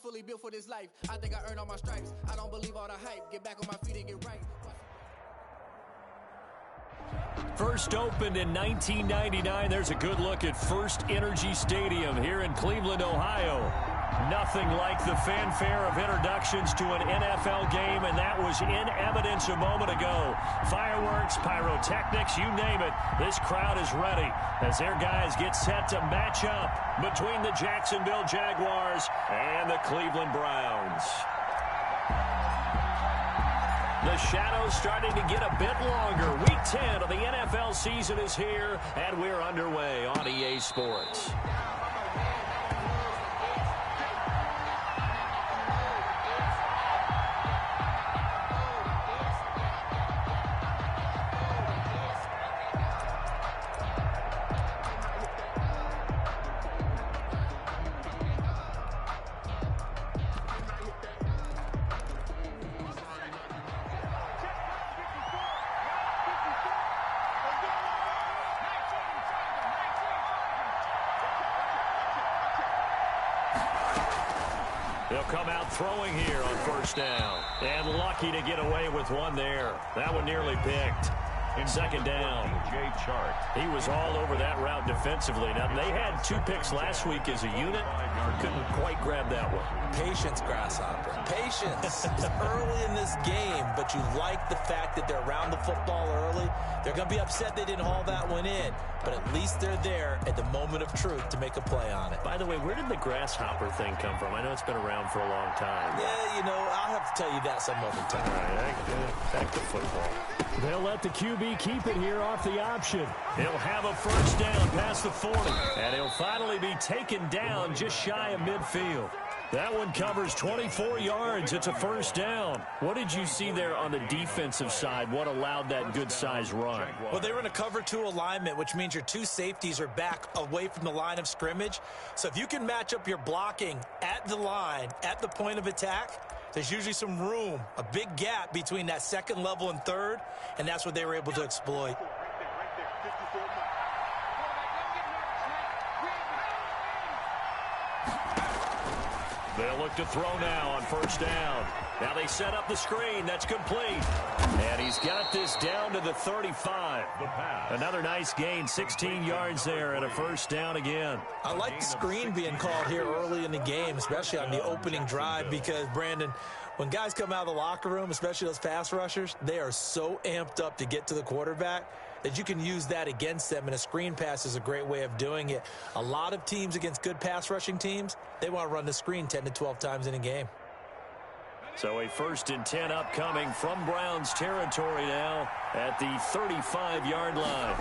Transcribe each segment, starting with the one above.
fully built for this life. I think I earned all my stripes. I don't believe all the hype. Get back on my feet and get right. First opened in 1999. There's a good look at First Energy Stadium here in Cleveland, Ohio. Nothing like the fanfare of introductions to an NFL game, and that was in evidence a moment ago. Fireworks, pyrotechnics, you name it. This crowd is ready as their guys get set to match up between the Jacksonville Jaguars and the Cleveland Browns. The shadows starting to get a bit longer. Week 10 of the NFL season is here, and we're underway on EA Sports. They'll come out throwing here on first down. And lucky to get away with one there. That one nearly picked. In second down, he was all over that route defensively. Now, they had 2 picks last week as a unit. Couldn't quite grab that one. Patience, Grasshopper. Patience. It's early in this game, but you like the fact that they're around the football early. They're going to be upset they didn't haul that one in, but at least they're there at the moment of truth to make a play on it. By the way, where did the grasshopper thing come from? I know it's been around for a long time. Yeah, you know, I'll have to tell you that some other time. All right, back to football. They'll let the QB keep it here off the option. He'll have a first down past the 40. And he'll finally be taken down just shy of midfield. That one covers 24 yards. It's a first down. What did you see there on the defensive side? What allowed that good-sized run? Well, they were in a cover 2 alignment, which means your 2 safeties are back away from the line of scrimmage. So if you can match up your blocking at the line, at the point of attack, there's usually some room, a big gap between that second level and third, and that's what they were able to exploit. They'll look to throw now on first down. Now they set up the screen. That's complete. And he's got this down to the 35. Another nice gain, 16 yards there and a first down again. I like the screen being called here early in the game, especially on the opening drive, because, Brandon, when guys come out of the locker room, especially those pass rushers, they are so amped up to get to the quarterback that you can use that against them, and a screen pass is a great way of doing it. A lot of teams against good pass rushing teams, they want to run the screen 10 to 12 times in a game. So a 1st and 10 upcoming from Browns territory now at the 35-yard line.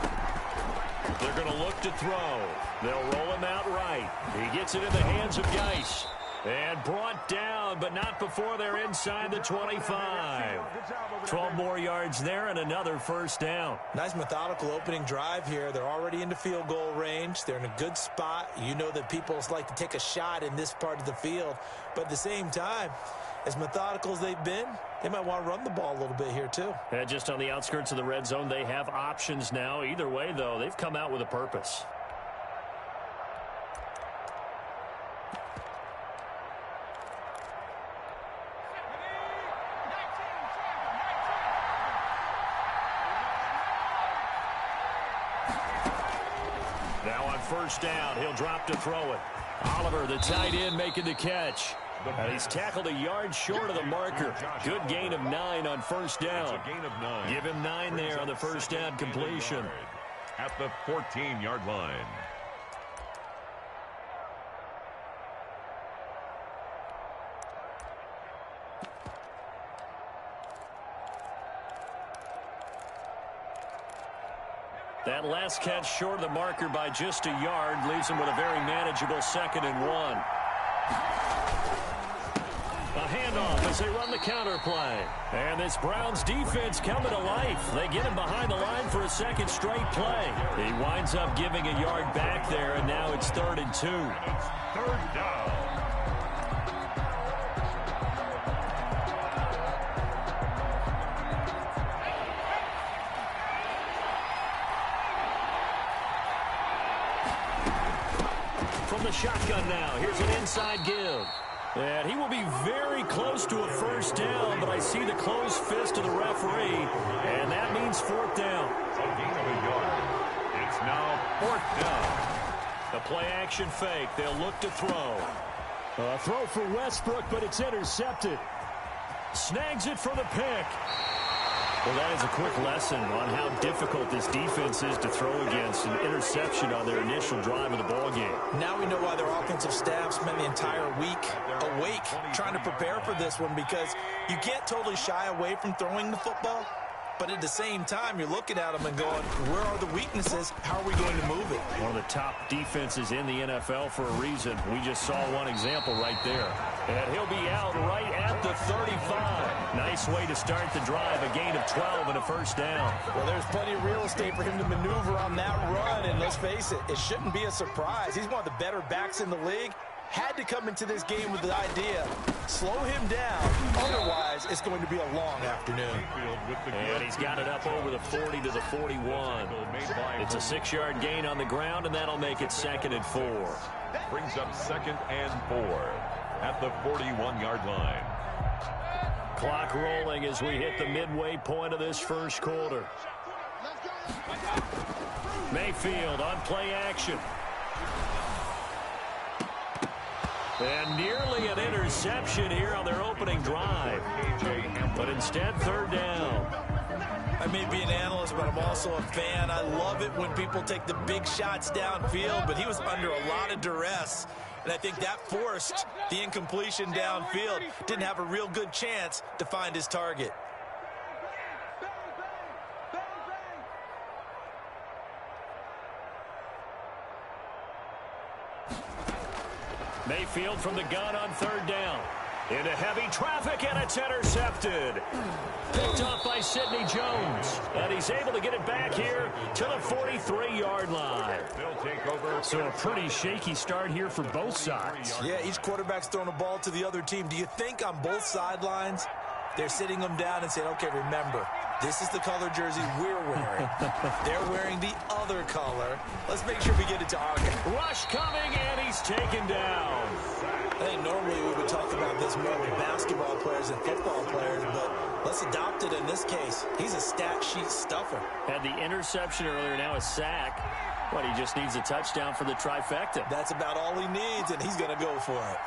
They're going to look to throw. They'll roll him out right. He gets it in the hands of Geis. And brought down, but not before they're inside the 25. 12 more yards there and another first down. Nice methodical opening drive here. They're already into field goal range. They're in a good spot. You know that people like to take a shot in this part of the field. But at the same time, as methodical as they've been, they might want to run the ball a little bit here too. And just on the outskirts of the red zone, they have options now. Either way, though, they've come out with a purpose. Now on first down, he'll drop to throw it. Oliver, the tight end, making the catch. And he's tackled a yard short of the marker. Good gain of 9 on first down. Give him 9 there on the first down completion. At the 14-yard line. That last catch short of the marker by just a yard leaves him with a very manageable 2nd and 1. A handoff as they run the counter play. And this Browns defense coming to life. They get him behind the line for a second straight play. He winds up giving a yard back there, and now it's 3rd and 2. Third down. From the shotgun now, here's an inside give. And he will be very close to a first down, but I see the closed fist of the referee, and that means fourth down. A gain of a yard. It's now fourth down. The play-action fake. They'll look to throw. A throw for Westbrook, but it's intercepted. Snags it for the pick. Well, that is a quick lesson on how difficult this defense is to throw against. An interception on their initial drive of the ballgame. Now we know why their offensive staff spent the entire week awake trying to prepare for this one, because you can't totally shy away from throwing the football. But at the same time, you're looking at them and going, where are the weaknesses? How are we going to move it? One of the top defenses in the NFL for a reason. We just saw one example right there. And he'll be out right at the 35. Nice way to start the drive. A gain of 12 and a first down. Well, there's plenty of real estate for him to maneuver on that run. And let's face it, it shouldn't be a surprise. He's one of the better backs in the league. Had to come into this game with the idea, slow him down. Otherwise, it's going to be a long afternoon. And he's got it up over the 40 to the 41. It's a 6-yard gain on the ground, and that'll make it 2nd and 4. Brings up 2nd and 4 at the 41-yard line. Clock rolling as we hit the midway point of this first quarter. Mayfield on play action. And nearly an interception here on their opening drive. But instead, third down. I may be an analyst, but I'm also a fan. I love it when people take the big shots downfield, but he was under a lot of duress. And I think that forced the incompletion downfield. Didn't have a real good chance to find his target. Mayfield from the gun on third down. Into heavy traffic, and it's intercepted. Picked up by Sidney Jones. And he's able to get it back here to the 43-yard line. They'll take over. So a pretty shaky start here for both sides. Yeah, each quarterback's throwing a ball to the other team. Do you think on both sidelines they're sitting them down and saying, okay, remember, this is the color jersey we're wearing. They're wearing the other color. Let's make sure we get it to our guy. Rush coming, and he's taken down. I think normally we would talk about this more with basketball players and football players, but let's adopt it in this case. He's a stat sheet stuffer. Had the interception earlier, now a sack. But he just needs a touchdown for the trifecta. That's about all he needs, and he's going to go for it.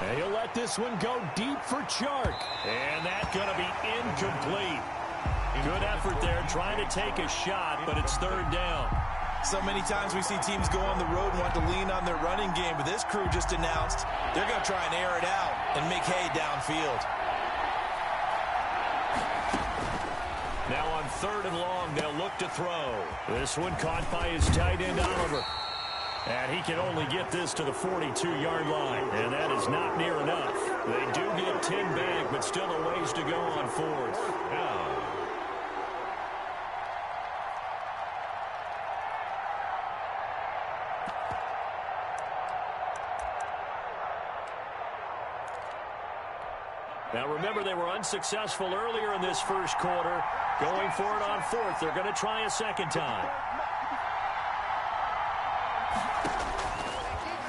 And he'll let this one go deep for Chark. And that's going to be incomplete. Good effort there, trying to take a shot, but it's third down. So many times we see teams go on the road and want to lean on their running game, but this crew just announced they're going to try and air it out and make hay downfield. Now on third and long, they'll look to throw. This one caught by his tight end, Oliver. And he can only get this to the 42-yard line. And that is not near enough. They do get 10 back, but still a ways to go on fourth. Now remember, they were unsuccessful earlier in this first quarter. Going for it on fourth. They're going to try a second time.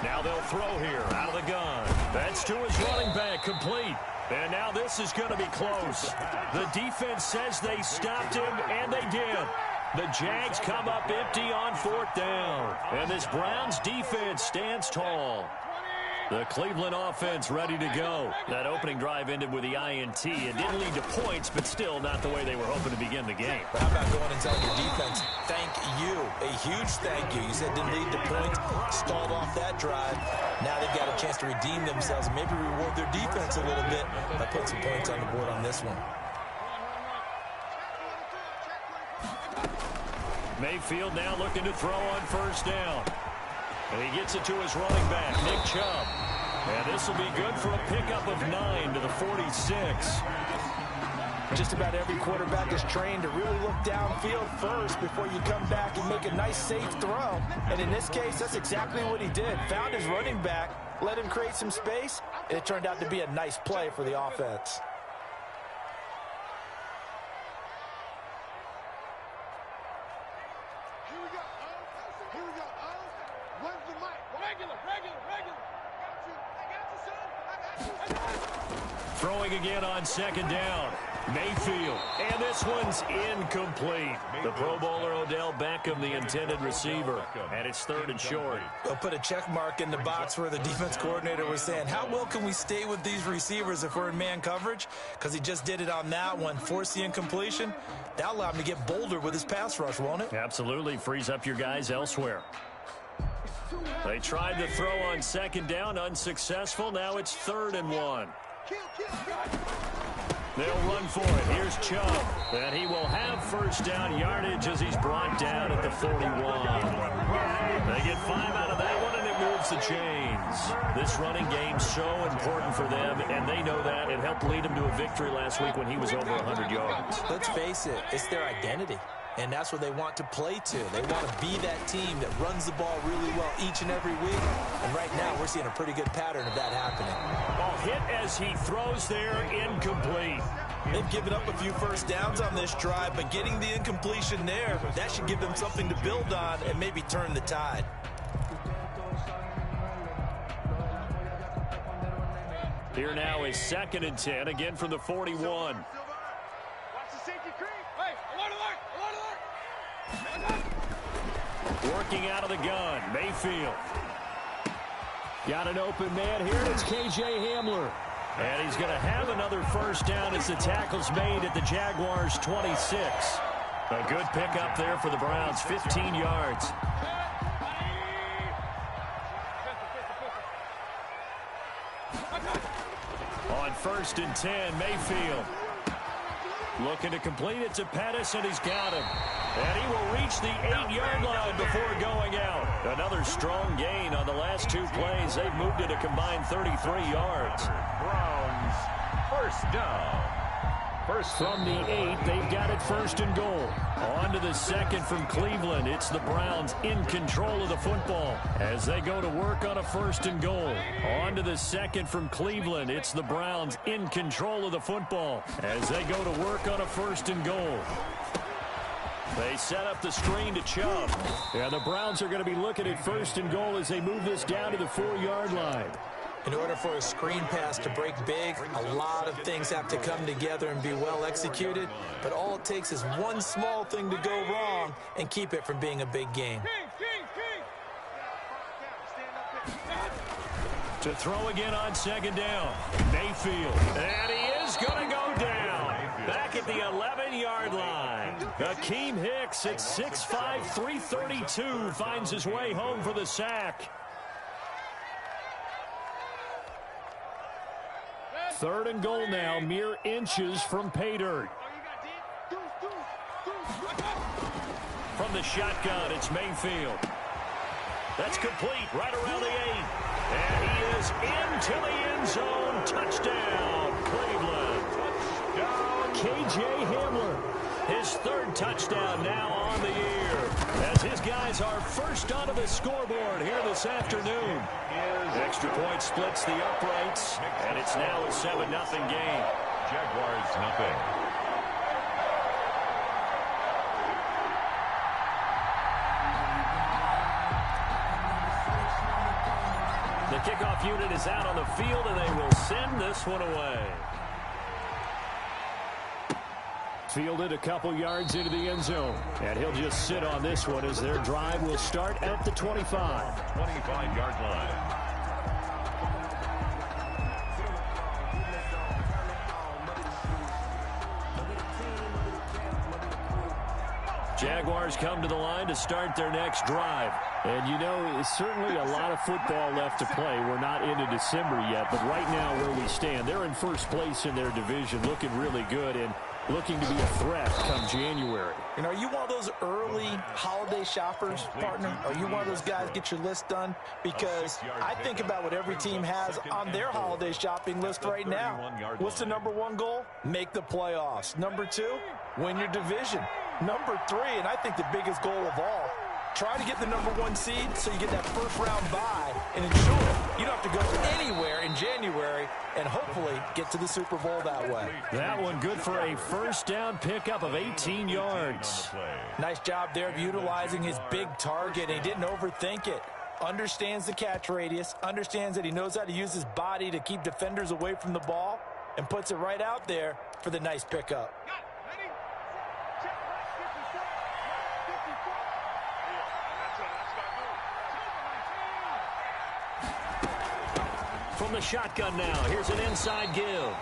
Now they'll throw here out of the gun. That's to his running back, complete. And now this is going to be close. The defense says they stopped him, and they did. The Jags come up empty on fourth down. And this Browns defense stands tall. The Cleveland offense ready to go. That opening drive ended with the INT. It didn't lead to points, but still not the way they were hoping to begin the game. But how about going and telling your defense, thank you, a huge thank you. You said didn't lead to points, stalled off that drive. Now they've got a chance to redeem themselves and maybe reward their defense a little bit by putting some points on the board on this one. Mayfield now looking to throw on first down. And he gets it to his running back, Nick Chubb. And this will be good for a pickup of 9 to the 46. Just about every quarterback is trained to really look downfield first before you come back and make a nice, safe throw. And in this case, that's exactly what he did. Found his running back, let him create some space, and it turned out to be a nice play for the offense. Throwing again on second down. Mayfield. And this one's incomplete. The Pro Bowler Odell Beckham, the intended receiver. And it's 3rd and short. They'll put a check mark in the box where the defense coordinator was saying, how well can we stay with these receivers if we're in man coverage? Because he just did it on that one. Force the incompletion. That'll allow him to get bolder with his pass rush, won't it? Absolutely. Frees up your guys elsewhere. They tried to throw on second down. Unsuccessful. Now it's 3rd and 1. They'll run for it. Here's Chubb. And he will have first down yardage as he's brought down at the 41. They get 5 out of that one, and it moves the chains. This running game's so important for them, and they know that. It helped lead them to a victory last week when he was over 100 yards. Let's face it, it's their identity. And that's what they want to play to. They want to be that team that runs the ball really well each and every week. And right now, we're seeing a pretty good pattern of that happening. Ball hit as he throws there, incomplete. They've given up a few first downs on this drive, but getting the incompletion there, that should give them something to build on and maybe turn the tide. Here now is 2nd and 10, again from the 41. Working out of the gun, Mayfield. Got an open man here. It's K.J. Hamler. And he's going to have another first down as the tackle's made at the Jaguars' 26. A good pickup there for the Browns, 15 yards. On 1st and 10, Mayfield. Looking to complete it to Pettis, and he's got him. And he will reach the 8-yard line before going out. Another strong gain on the last 2 plays. They've moved it a combined 33 yards. Browns, first down. From the 8, they've got it 1st and goal. On to the 2nd from Cleveland. It's the Browns in control of the football as they go to work on a 1st and goal. On to the 2nd from Cleveland. It's the Browns in control of the football as they go to work on a 1st and goal. They set up the screen to Chubb. Yeah, the Browns are going to be looking at 1st and goal as they move this down to the 4-yard line. In order for a screen pass to break big, a lot of things have to come together and be well executed. But all it takes is one small thing to go wrong and keep it from being a big game. To throw again on 2nd down, Mayfield. And he is going to go down. Back at the 11-yard line. Akeem Hicks at 6'5", 332 finds his way home for the sack. 3rd and goal now, mere inches from pay dirt. From the shotgun, it's Mayfield. That's complete right around the 8. And he is into the end zone. Touchdown, Cleveland. K.J. Hamler. His 3rd touchdown now on the year as his guys are first onto the scoreboard here this afternoon. Extra point splits the uprights, and it's now a 7-0 game. Jaguars, nothing. The kickoff unit is out on the field, and they will send this one away. Fielded a couple yards into the end zone. And he'll just sit on this one as their drive will start at the 25. 25-yard line. Jaguars come to the line to start their next drive. And, you know, it's certainly a lot of football left to play. We're not into December yet, but right now where we stand, they're in first place in their division, looking really good and looking to be a threat come January. And are you one of those early holiday shoppers, partner? Are you one of those guys get your list done? Because I think about what every team has on their holiday shopping list right now. What's the #1 goal? Make the playoffs. #2, win your division. #3, and I think the biggest goal of all, try to get the #1 seed so you get that first-round bye and ensure you don't have to go anywhere in January and hopefully get to the Super Bowl that way. That one good for a first down pickup of 18 yards. Nice job there of utilizing his big target. He didn't overthink it. understands the catch radius, understands that he knows how to use his body to keep defenders away from the ball, and puts it right out there for the nice pickup. From the shotgun now, here's an inside give.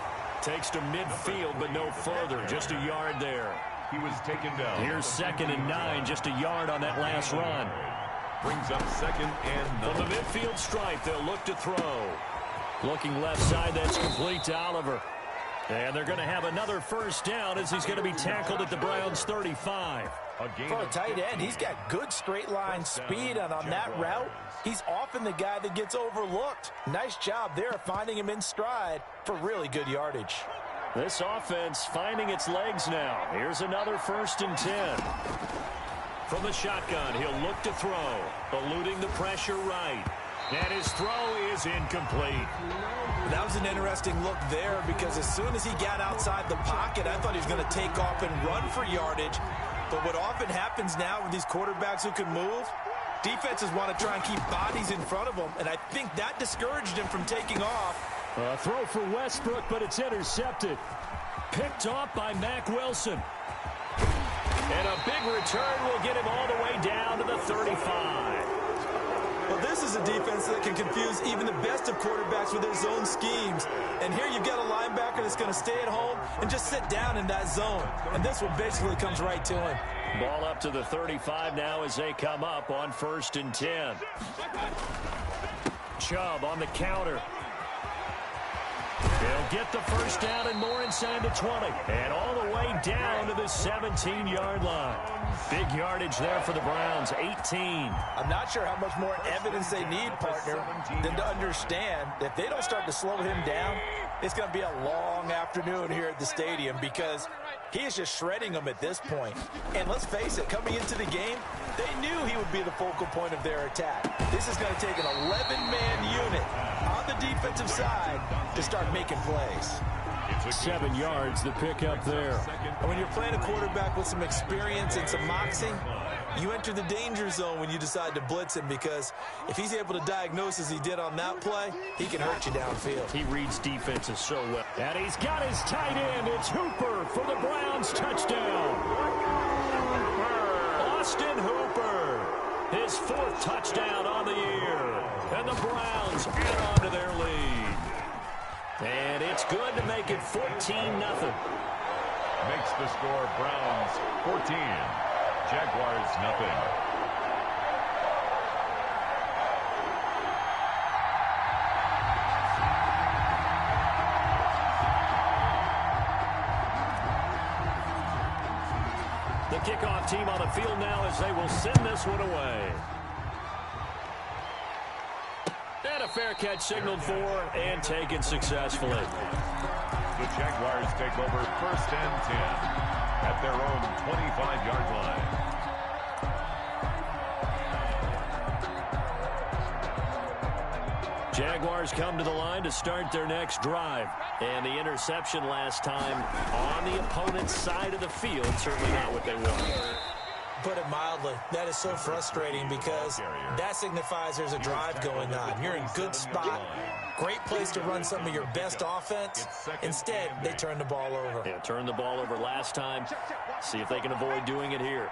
Takes to midfield, but no further. Just a yard there. He was taken down. Here's 2nd and 9, just a yard on that last run. Brings up 2nd and 9. From the midfield stripe, they'll look to throw. Looking left side, that's complete to Oliver. And they're going to have another first down as he's going to be tackled at the Browns' 35. For a tight end, he's got good straight line speed, and on that route, he's often the guy that gets overlooked. Nice job there finding him in stride for really good yardage. This offense finding its legs now. Here's another 1st and 10. From the shotgun, he'll look to throw, eluding the pressure right. And his throw is incomplete. That was an interesting look there because as soon as he got outside the pocket, I thought he was going to take off and run for yardage. But what often happens now with these quarterbacks who can move, defenses want to try and keep bodies in front of them, and I think that discouraged him from taking off. A throw for Westbrook, but it's intercepted. Picked off by Mack Wilson. And a big return will get him all the way down to the 35. Well, this is a defense that can confuse even the best of quarterbacks with their zone schemes. And here you've got a linebacker that's going to stay at home and just sit down in that zone. And this one basically comes right to him. Ball up to the 35 now as they come up on 1st and 10. Chubb on the counter. They'll get the first down and more inside the 20. And all the way down to the 17-yard line. Big yardage there for the Browns, 18. I'm not sure how much more evidence they need, partner, than to understand that if they don't start to slow him down, it's going to be a long afternoon here at the stadium because he is just shredding them at this point. And let's face it, coming into the game, they knew he would be the focal point of their attack. This is going to take an 11-man unit on the defensive side to start making plays. 7 yards, the pickup there. And when you're playing a quarterback with some experience and some moxie, you enter the danger zone when you decide to blitz him because if he's able to diagnose as he did on that play, he can hurt you downfield. He reads defenses so well. And he's got his tight end. It's Hooper for the Browns touchdown. Austin Hooper, his 4th touchdown on the year. And the Browns add on to their lead. And it's good to make it 14-0. Makes the score Browns 14. Jaguars nothing. The kickoff team on the field now as they will send this one away. And a fair catch signaled for and taken successfully. The Jaguars take over 1st and 10 at their own 25-yard line. Jaguars come to the line to start their next drive. And the interception last time on the opponent's side of the field, certainly not what they want. Put it mildly, that is so frustrating because that signifies there's a drive going on. You're in good spot, great place to run some of your best offense. Instead, they turn the ball over. Yeah, turned the ball over last time. See if they can avoid doing it here.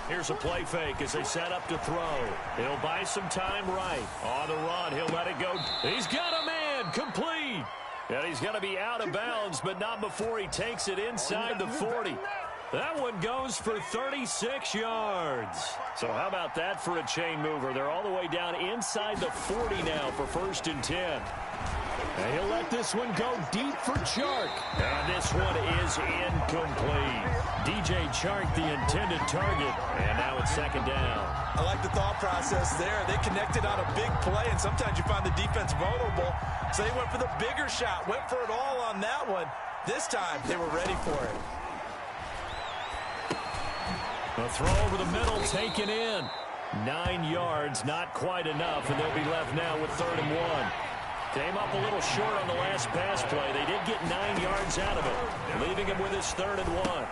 Here's a play fake as they set up to throw. He'll buy some time right. On the run, he'll let it go. He's got a man, complete. And he's going to be out of bounds, but not before he takes it inside the 40. That one goes for 36 yards. So how about that for a chain mover? They're all the way down inside the 40 now for 1st and 10. And he'll let this one go deep for Chark. And this one is incomplete. DJ Chark, the intended target. And now it's 2nd down. I like the thought process there. They connected on a big play, and sometimes you find the defense vulnerable. So they went for the bigger shot, went for it all on that one. This time, they were ready for it. A throw over the middle, taken in. 9 yards, not quite enough, and they'll be left now with 3rd and 1. Came up a little short on the last pass play. They did get 9 yards out of it, leaving him with his 3rd and 1.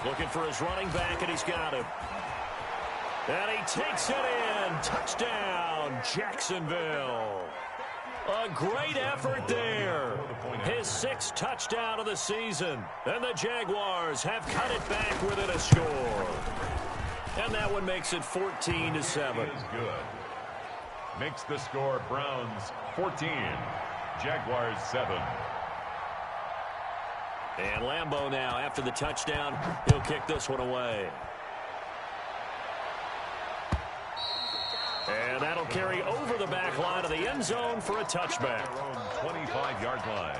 Looking for his running back, and he's got him. And he takes it in. Touchdown, Jacksonville. A great effort there. His 6th touchdown of the season. And the Jaguars have cut it back within a score. And that one makes it 14-7. Is good. Makes the score Browns 14, Jaguars 7. And Lambeau now, after the touchdown, he'll kick this one away. And that'll carry over the back line of the end zone for a touchback. 25-yard line.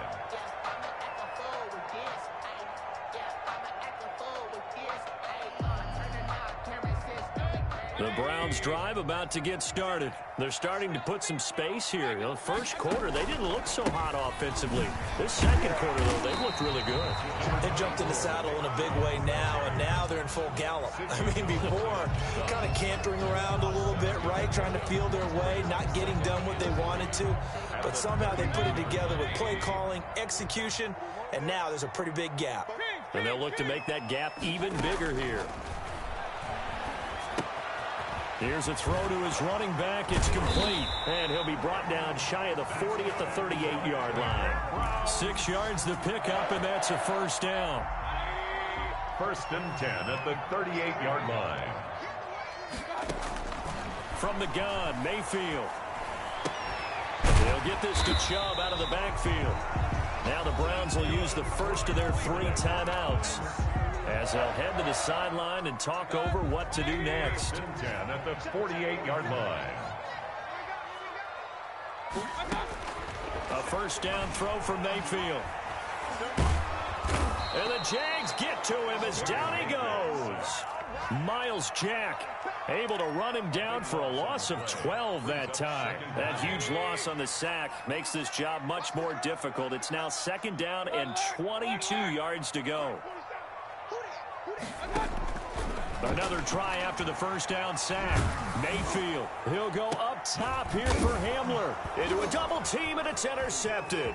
The Browns drive about to get started. They're starting to put some space here. The first quarter, they didn't look so hot offensively. This second quarter, though, they've looked really good. They jumped in the saddle in a big way now, and now they're in full gallop. I mean, before, kind of cantering around a little bit, right, trying to feel their way, not getting done what they wanted to. But somehow they put it together with play calling, execution, and now there's a pretty big gap. And they'll look to make that gap even bigger here. Here's a throw to his running back. It's complete. And he'll be brought down shy of the 40 at the 38-yard line. 6 yards to pick up, and that's a first down. 1st and 10 at the 38-yard line. From the gun, Mayfield. They'll get this to Chubb out of the backfield. Now the Browns will use the first of their 3 timeouts, as they'll head to the sideline and talk over what to do next. 10 at the 48-yard line. A first down throw from Mayfield. And the Jags get to him as down he goes. Miles Jack able to run him down for a loss of 12 that time. That huge loss on the sack makes this job much more difficult. It's now 2nd down and 22 yards to go. Another try after the first down sack. Mayfield, he'll go up top here for Hamler. Into a double team, and it's intercepted.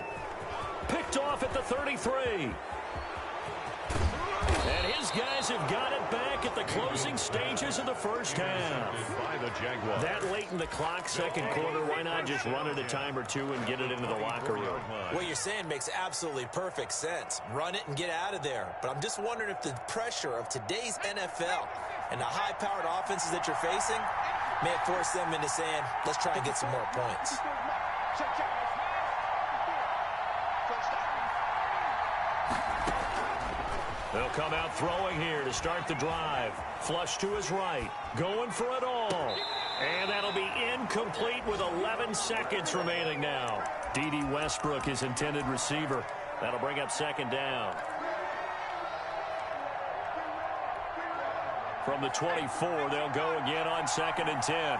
Picked off at the 33. And his guys have got it back at the closing stages of the first half. By the Jaguars. That late in the clock, second quarter, why not just run it a time or two and get it into the locker room? What you're saying makes absolutely perfect sense. Run it and get out of there. But I'm just wondering if the pressure of today's NFL and the high-powered offenses that you're facing may have forced them into saying, let's try and get some more points. They'll come out throwing here to start the drive. Flush to his right. Going for it all. And that'll be incomplete with 11 seconds remaining now. D.D. Westbrook, his intended receiver. That'll bring up 2nd down. From the 24, they'll go again on 2nd and 10.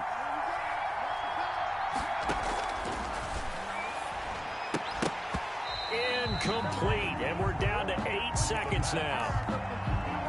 Incomplete, and we're down to 8 seconds now.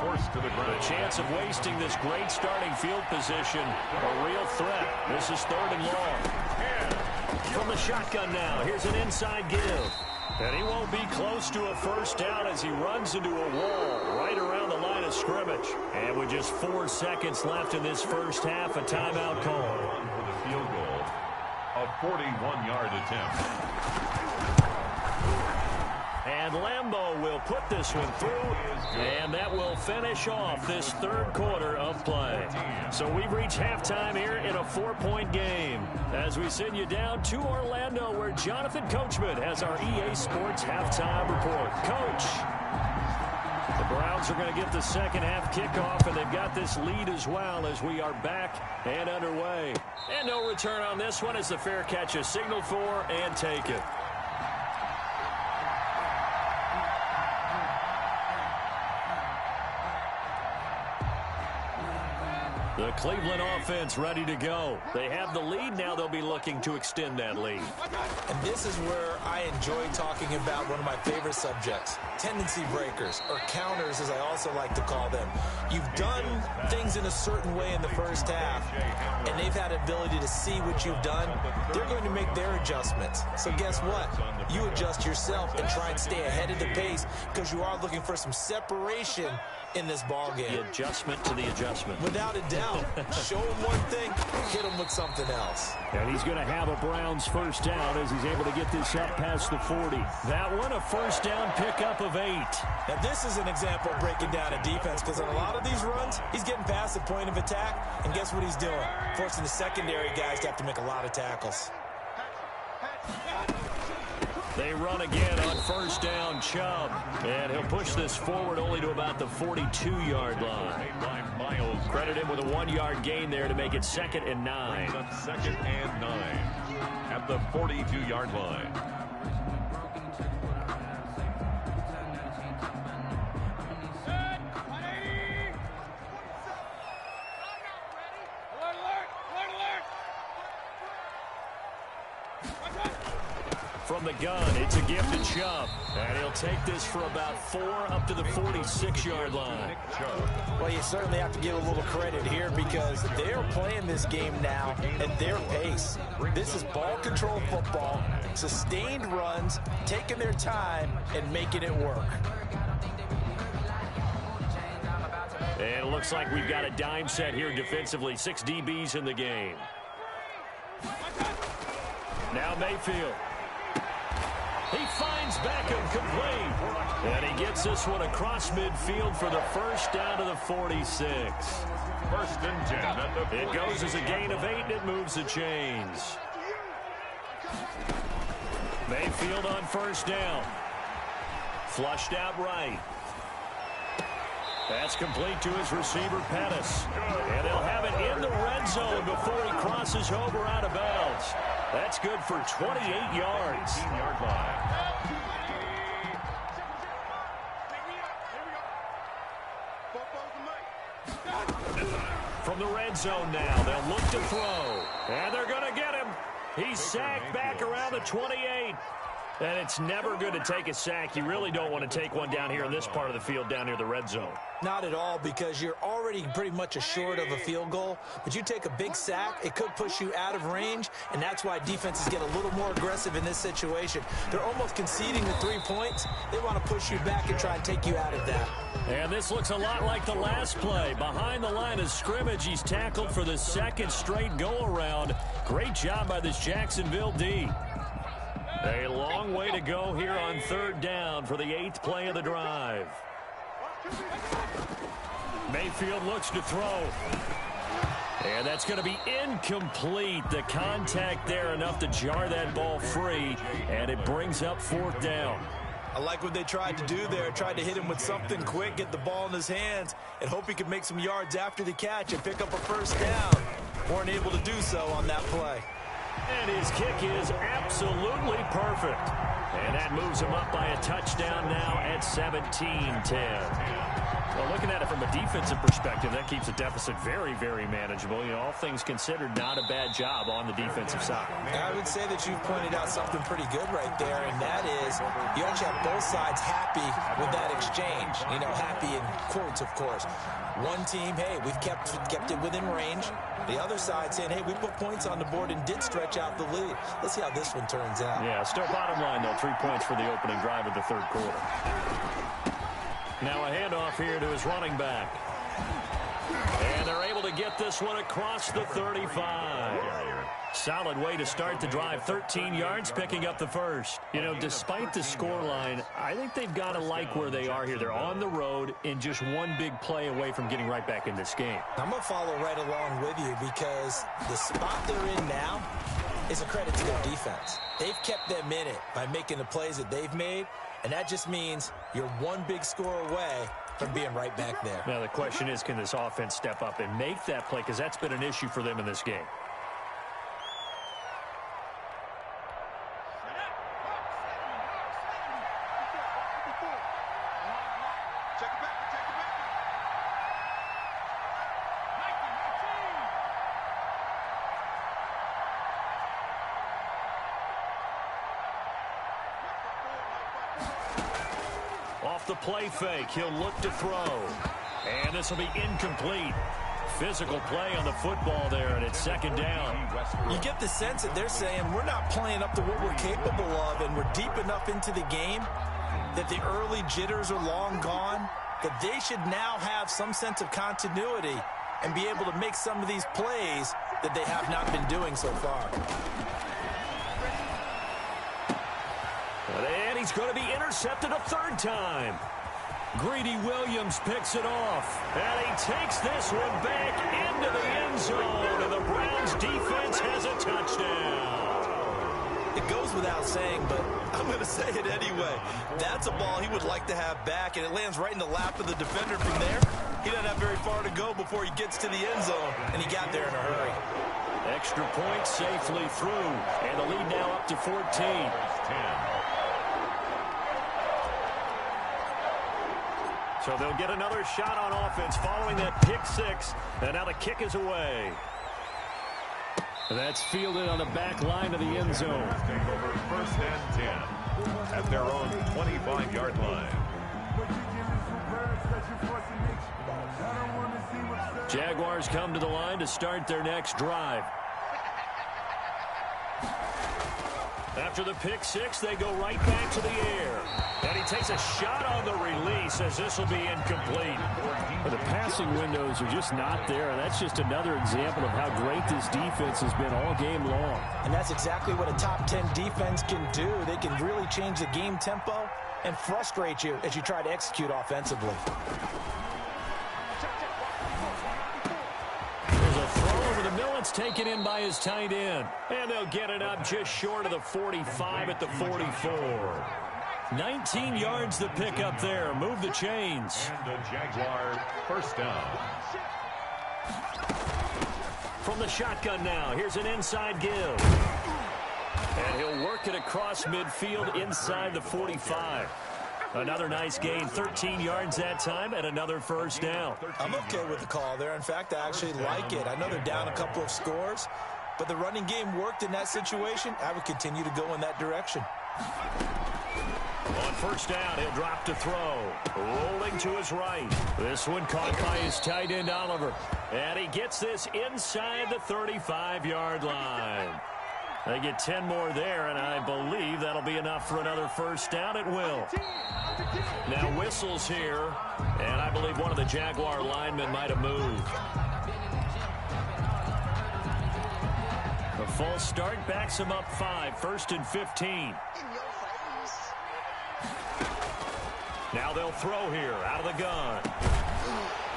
Forced to the ground. The chance of wasting this great starting field position, a real threat. This is 3rd and long. From the shotgun now, here's an inside give. And he won't be close to a first down as he runs into a wall right around the line of scrimmage. And with just 4 seconds left in this first half, a timeout call. For the field goal, a 41-yard attempt. And Lambeau will put this one through, and that will finish off this 3rd quarter of play. So we've reached halftime here in a 4-point game as we send you down to Orlando, where Jonathan Coachman has our EA Sports halftime report. Coach, the Browns are going to get the second half kickoff, and they've got this lead as well as we are back and underway. And no return on this one as the fair catch is signaled for, and take it. The Cleveland offense ready to go. They have the lead. Now they'll be looking to extend that lead. And this is where I enjoy talking about one of my favorite subjects, tendency breakers, or counters as I also like to call them. You've done things in a certain way in the first half, and they've had the ability to see what you've done. They're going to make their adjustments. So guess what? You adjust yourself and try and stay ahead of the pace because you are looking for some separation in this ball game. The adjustment to the adjustment. Without a doubt. out. Show him one thing, hit him with something else. And he's going to have a Browns first down as he's able to get this up past the 40. That one, a first down pickup of 8. Now, this is an example of breaking down a defense because on a lot of these runs, he's getting past the point of attack, and guess what he's doing? Forcing the secondary guys to have to make a lot of tackles. They run again on first down, Chubb. And he'll push this forward only to about the 42-yard line. Credit him with a 1-yard gain there to make it 2nd and 9. Second and 9 at the 42-yard line. From the gun, it's a gift to Chubb. And he'll take this for about 4 up to the 46-yard line. Well, you certainly have to give a little credit here because they're playing this game now at their pace. This is ball control football, sustained runs, taking their time, and making it work. And it looks like we've got a dime set here defensively. 6 DBs in the game. Now Mayfield. He finds Beckham complete. And he gets this one across midfield for the first down to the 46. First and 10 at the 40. It goes as a gain of 8, and it moves the chains. Mayfield on first down. Flushed out right. That's complete to his receiver, Pettis. And they'll have it in the red zone before he crosses over out of bounds. That's good for 28 yards. 18-yard line. From the red zone now, they'll look to throw. And they're going to get him. He's sacked back around the 28. And it's never good to take a sack. You really don't want to take one down here in this part of the field, down near the red zone. Not at all, because you're already pretty much assured of a field goal. But you take a big sack, it could push you out of range, and that's why defenses get a little more aggressive in this situation. They're almost conceding the 3 points. They want to push you back and try and take you out of that. And this looks a lot like the last play. Behind the line of scrimmage, he's tackled for the 2nd straight go-around. Great job by this Jacksonville D. A long way to go here on 3rd down for the 8th play of the drive. Mayfield looks to throw. And that's going to be incomplete. The contact there enough to jar that ball free. And it brings up 4th down. I like what they tried to do there. Tried to hit him with something quick, get the ball in his hands, and hope he could make some yards after the catch and pick up a first down. Weren't able to do so on that play. And his kick is absolutely perfect. And that moves him up by a touchdown now at 17-10. Well, looking at it from a defensive perspective, that keeps the deficit very, very manageable. You know, all things considered, not a bad job on the defensive side. I would say that you've pointed out something pretty good right there, and that is you actually have both sides happy with that exchange. You know, happy in quotes, of course. One team, hey, we've kept it within range. The other side saying, hey, we put points on the board and did stretch out the lead. Let's see how this one turns out. Yeah, still bottom line, though, 3 points for the opening drive of the 3rd quarter. Now a handoff here to his running back. And they're able to get this one across the 35. Solid way to start the drive. 13 yards, picking up the first. You know, despite the scoreline, I think they've got to like where they are here. They're on the road and just one big play away from getting right back in this game. I'm going to follow right along with you because the spot they're in now is a credit to their defense. They've kept them in it by making the plays that they've made, and that just means you're one big score away from being right back there. Now the question is, can this offense step up and make that play? Because that's been an issue for them in this game. Off the play fake, he'll look to throw. And this will be incomplete. Physical play on the football there, and it's 2nd down. You get the sense that they're saying we're not playing up to what we're capable of, and we're deep enough into the game that the early jitters are long gone, that they should now have some sense of continuity and be able to make some of these plays that they have not been doing so far. And he's going to be intercepted a third time. Greedy Williams picks it off. And he takes this one back into the end zone. And the Browns defense has a touchdown. It goes without saying, but I'm going to say it anyway. That's a ball he would like to have back, and it lands right in the lap of the defender from there. He doesn't have very far to go before he gets to the end zone, and he got there in a hurry. Extra point safely through, and the lead now up to 14. So they'll get another shot on offense following that pick six, and now the kick is away. That's fielded on the back line of the end zone. Take over 1st and 10 at their own 25-yard line. Jaguars come to the line to start their next drive. After the pick six, they go right back to the air. And he takes a shot on the release as this will be incomplete. The passing windows are just not there, and that's just another example of how great this defense has been all game long. And that's exactly what a top 10 defense can do. They can really change the game tempo and frustrate you as you try to execute offensively. There's a throw over the middle. It's taken in by his tight end. And they'll get it up just short of the 45 at the 44. 19 yards the pick up there. Move the chains. And the Jaguar 1st down. From the shotgun now, here's an inside give. And he'll work it across midfield inside the 45. Another nice gain, 13 yards that time, and another 1st down. I'm okay with the call there. In fact, I actually like it. I know they're down a couple of scores, but the running game worked in that situation. I would continue to go in that direction. On 1st down, he'll drop to throw. Rolling to his right. This one caught by his tight end, Oliver. And he gets this inside the 35-yard line. They get 10 more there, and I believe that'll be enough for another 1st down. It will. Now whistles here, and I believe one of the Jaguar linemen might have moved. A false start backs him up 5, 1st and 15. Now they'll throw here out of the gun.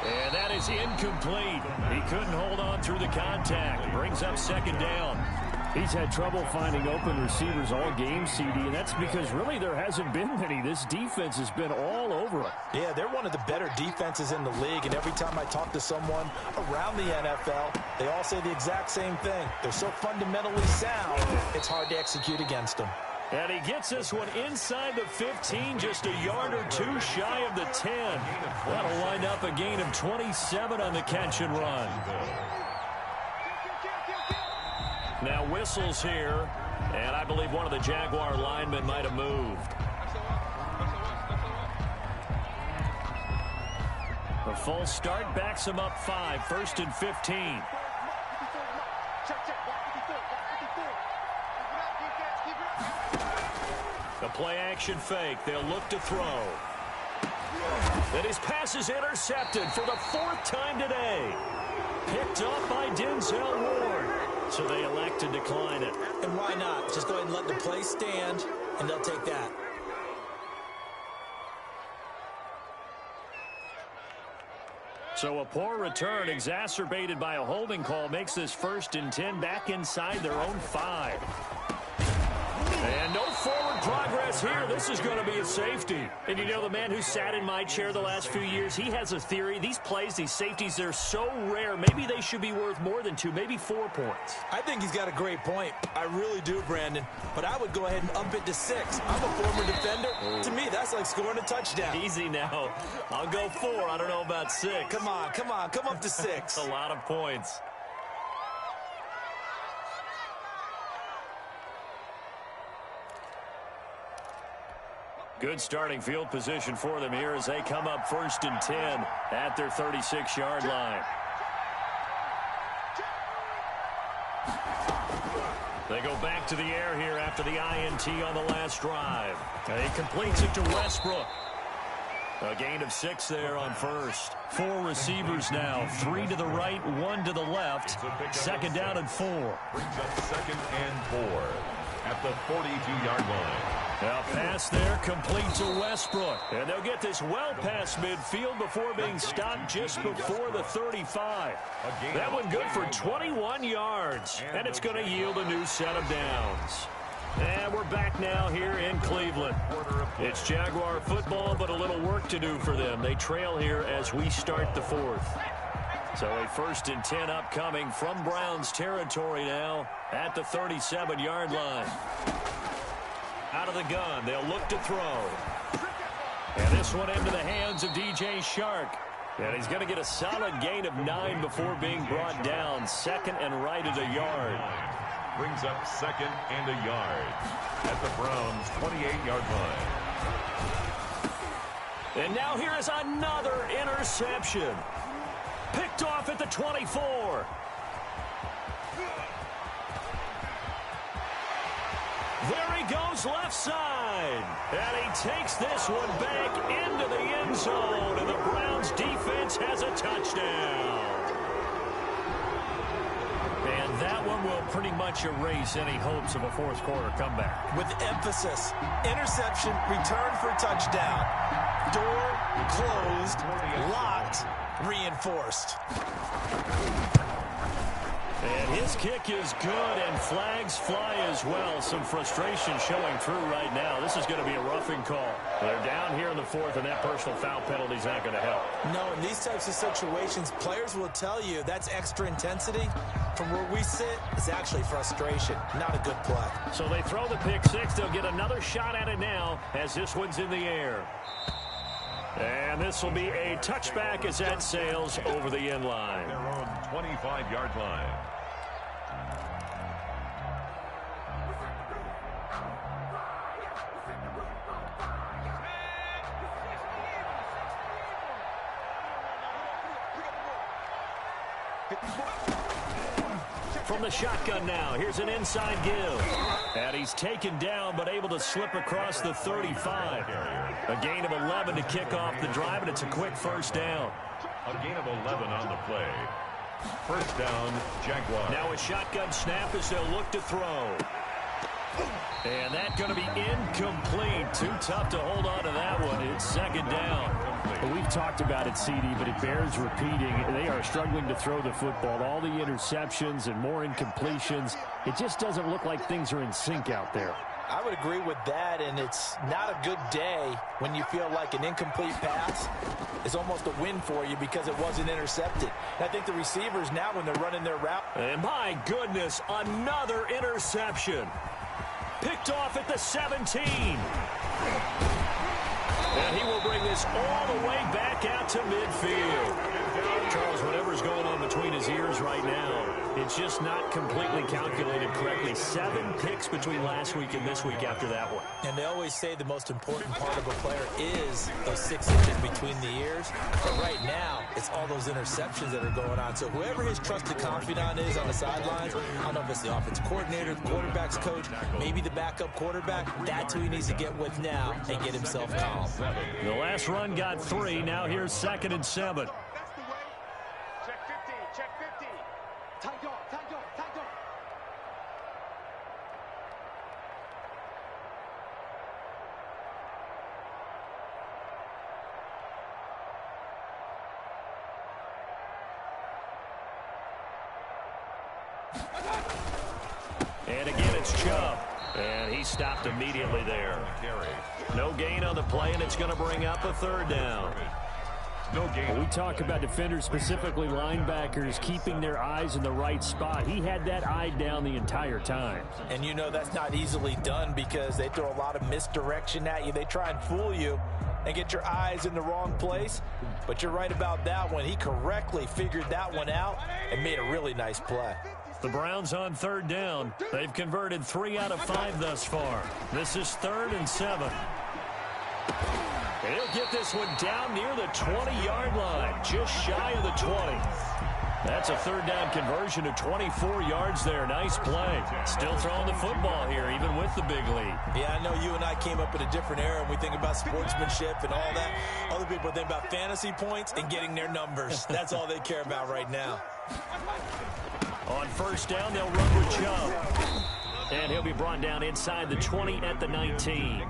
And that is incomplete. He couldn't hold on through the contact. Brings up 2nd down. He's had trouble finding open receivers all game, CD, and that's because really there hasn't been many. This defense has been all over him. Yeah, they're one of the better defenses in the league, and every time I talk to someone around the NFL, they all say the exact same thing. They're so fundamentally sound, it's hard to execute against them. And he gets this one inside the 15, just a yard or two shy of the 10. That'll wind up a gain of 27 on the catch and run. Now whistles here, and I believe one of the Jaguar linemen might have moved. The false start backs him up 5, 1st and 15. The play action fake. They'll look to throw. And his pass is intercepted for the 4th time today. Picked up by Denzel Ward. So they elect to decline it. And why not? Just go ahead and let the play stand, and they'll take that. So a poor return exacerbated by a holding call makes this 1st and 10 back inside their own 5. And no forward progress here. This is going to be a safety. And you know, the man who sat in my chair the last few years, he has a theory. These plays, these safeties, they're so rare. Maybe they should be worth more than 2, maybe 4 points. I think he's got a great point. I really do, Brandon. But I would go ahead and up it to 6. I'm a former defender. To me, that's like scoring a touchdown. Easy now. I'll go 4. I don't know about 6. Come on. Come up to 6. A lot of points. Good starting field position for them here as they come up 1st and 10 at their 36-yard line. They go back to the air here after the INT on the last drive. And he completes it to Westbrook. A gain of 6 there on first. 4 receivers now. 3 to the right, 1 to the left. Second down and 4. Brings up 2nd and 4 at the 42-yard line. Now pass there complete to Westbrook. And they'll get this well past midfield before being stopped just before the 35. That one good for 21 yards. And it's going to yield a new set of downs. And we're back now here in Cleveland. It's Jaguar football, but a little work to do for them. They trail here as we start the 4th. So a 1st and 10 upcoming from Browns territory now at the 37-yard line. Out of the gun, they'll look to throw. And this one into the hands of DJ Chark. And he's going to get a solid gain of 9 before being brought down. 2nd and right at a yard. Brings up 2nd and a yard at the Browns' 28-yard line. And now here is another interception. Picked off at the 24. There he goes left side. And he takes this one back into the end zone. And the Browns defense has a touchdown. And that one will pretty much erase any hopes of a 4th quarter comeback. With emphasis, interception, return for touchdown. Door closed, locked, reinforced. And his kick is good, and flags fly as well. Some frustration showing through right now. This is going to be a roughing call. They're down here in the 4th, and that personal foul penalty is not going to help. No, in these types of situations, players will tell you that's extra intensity. From where we sit, it's actually frustration, not a good play. So they throw the pick 6. They'll get another shot at it now as this one's in the air. And this will be a touchback as that sails over the end line. Their own 25-yard line. From the shotgun now, here's an inside give. And he's taken down, but able to slip across the 35. A gain of 11 to kick off the drive, and it's a quick 1st down. A gain of 11 on the play. 1st down, Jaguars. Now a shotgun snap as they'll look to throw. And that's going to be incomplete. Too tough to hold on to that one. It's 2nd down. Well, we've talked about it, CD, but it bears repeating. They are struggling to throw the football. All the interceptions and more incompletions. It just doesn't look like things are in sync out there. I would agree with that, and it's not a good day when you feel like an incomplete pass is almost a win for you because it wasn't intercepted. And I think the receivers now, when they're running their route. And my goodness, another interception. Picked off at the 17. And he will bring this all the way back out to midfield. Charles, whatever's going on between his ears right now, it's just not completely calculated correctly. 7 picks between last week and this week after that one. And they always say the most important part of a player is those 6 inches between the ears. But right now, it's all those interceptions that are going on. So whoever his trusted confidant is on the sidelines, I don't know if it's the offensive coordinator, the quarterback's coach, maybe the backup quarterback, that's who he needs to get with now and get himself calm. The last run got 3. Now here's 2nd and 7. And again, it's Chubb. And he stopped immediately there. No gain on the play, and it's going to bring up a 3rd down. No gain. Well, we talk about defenders, specifically linebackers, keeping their eyes in the right spot. He had that eye down the entire time. And you know that's not easily done because they throw a lot of misdirection at you. They try and fool you and get your eyes in the wrong place. But you're right about that one. He correctly figured that one out and made a really nice play. The Browns on 3rd down. They've converted 3 out of 5 thus far. This is 3rd and 7. And he'll get this one down near the 20-yard line, just shy of the 20. That's a third down conversion of 24 yards there. Nice play. Still throwing the football here, even with the big lead. Yeah, I know you and I came up in a different era, and we think about sportsmanship and all that. Other people think about fantasy points and getting their numbers. That's all they care about right now. On first down, they'll run with Chubb. And he'll be brought down inside the 20 at the 19.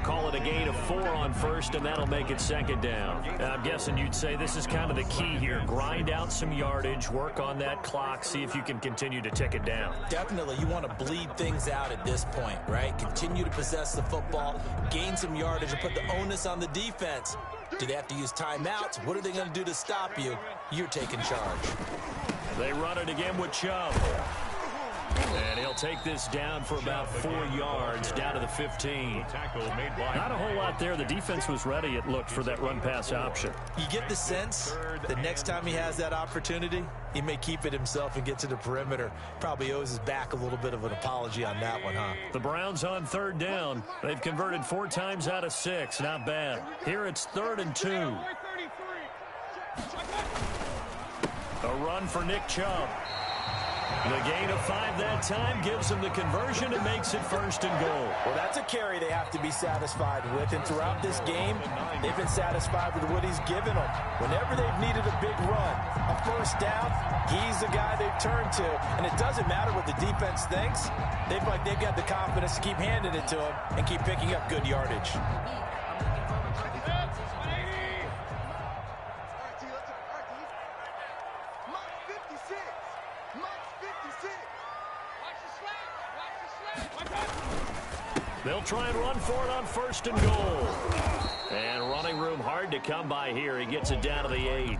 Call it a gain of 4 on first, and that'll make it second down. And I'm guessing you'd say this is kind of the key here. Grind out some yardage, work on that clock, see if you can continue to tick it down. Definitely, you want to bleed things out at this point, right? Continue to possess the football, gain some yardage, and put the onus on the defense. Do they have to use timeouts? What are they going to do to stop you? You're taking charge. They run it again with Chubb. And he'll take this down for about 4 yards, down to the 15. Not a whole lot there. The defense was ready, it looked, for that run-pass option. You get the sense that next time he has that opportunity, he may keep it himself and get to the perimeter. Probably owes his back a little bit of an apology on that one, huh? The Browns on third down. They've converted 4 times out of 6. Not bad. Here it's 3rd and 2. A run for Nick Chubb. The gain of 5 that time gives them the conversion and makes it 1st and goal. Well, that's a carry they have to be satisfied with. And throughout this game, they've been satisfied with what he's given them. Whenever they've needed a big run, a first down, he's the guy they've turned to. And it doesn't matter what the defense thinks. They've got the confidence to keep handing it to him and keep picking up good yardage. They'll try and run for it on 1st and goal. And running room hard to come by here. He gets it down to the 8.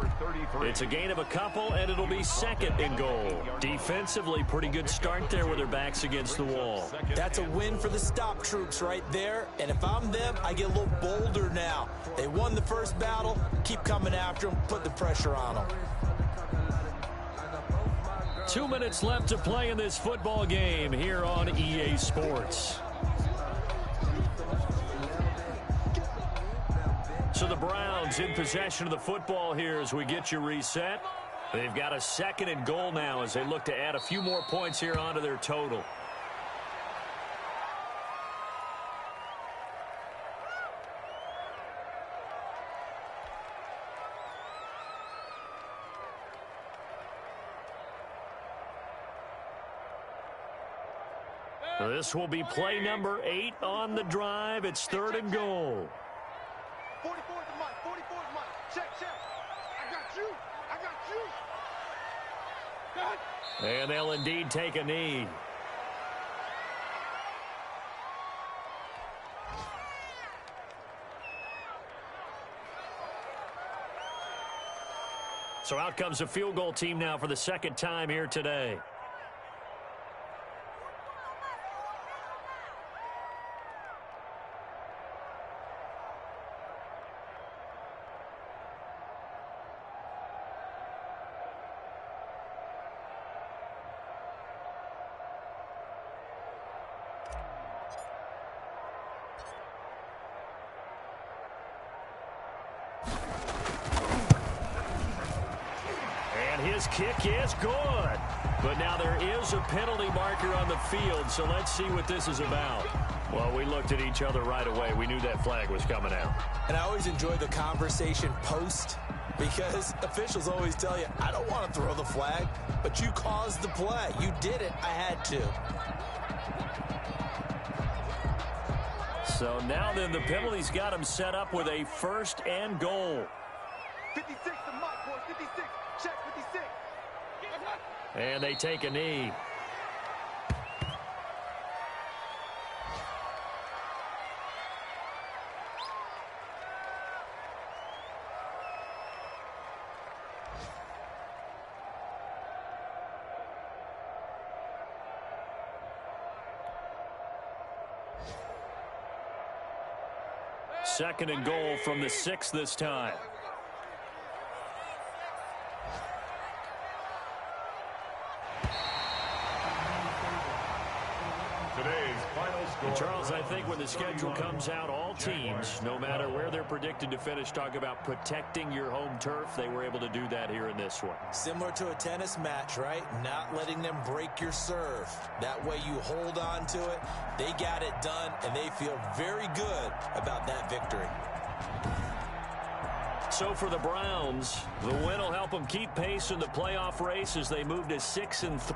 It's a gain of a couple, and it'll be 2nd and goal. Defensively, pretty good start there with their backs against the wall. That's a win for the stop troops right there. And if I'm them, I get a little bolder now. They won the first battle. Keep coming after them. Put the pressure on them. 2 minutes left to play in this football game here on EA Sports. So the Browns in possession of the football here as we get you reset. They've got a 2nd and goal now as they look to add a few more points here onto their total. This will be play number 8 on the drive. It's 3rd and goal. 44 is Mike. 44 is Mike. Check. I got you. And they'll indeed take a knee. So out comes the field goal team now for the 2nd time here today. His kick is good. But now there is a penalty marker on the field, so let's see what this is about. Well, we looked at each other right away. We knew that flag was coming out. And I always enjoy the conversation post because officials always tell you, I don't want to throw the flag, but you caused the play. You did it. I had to. So now then the penalty's got him set up with a 1st and goal. 56 to Mike, boys. 56. Check 56. And they take a knee. Second and goal from the 6 this time. Today's final Charles, I think when the schedule comes out, all teams, no matter where they're predicted to finish, talk about protecting your home turf. They were able to do that here in this one. Similar to a tennis match, right? Not letting them break your serve. That way you hold on to it. They got it done, and they feel very good about that victory. So for the Browns, the win will help them keep pace in the playoff race as they move to 6-3.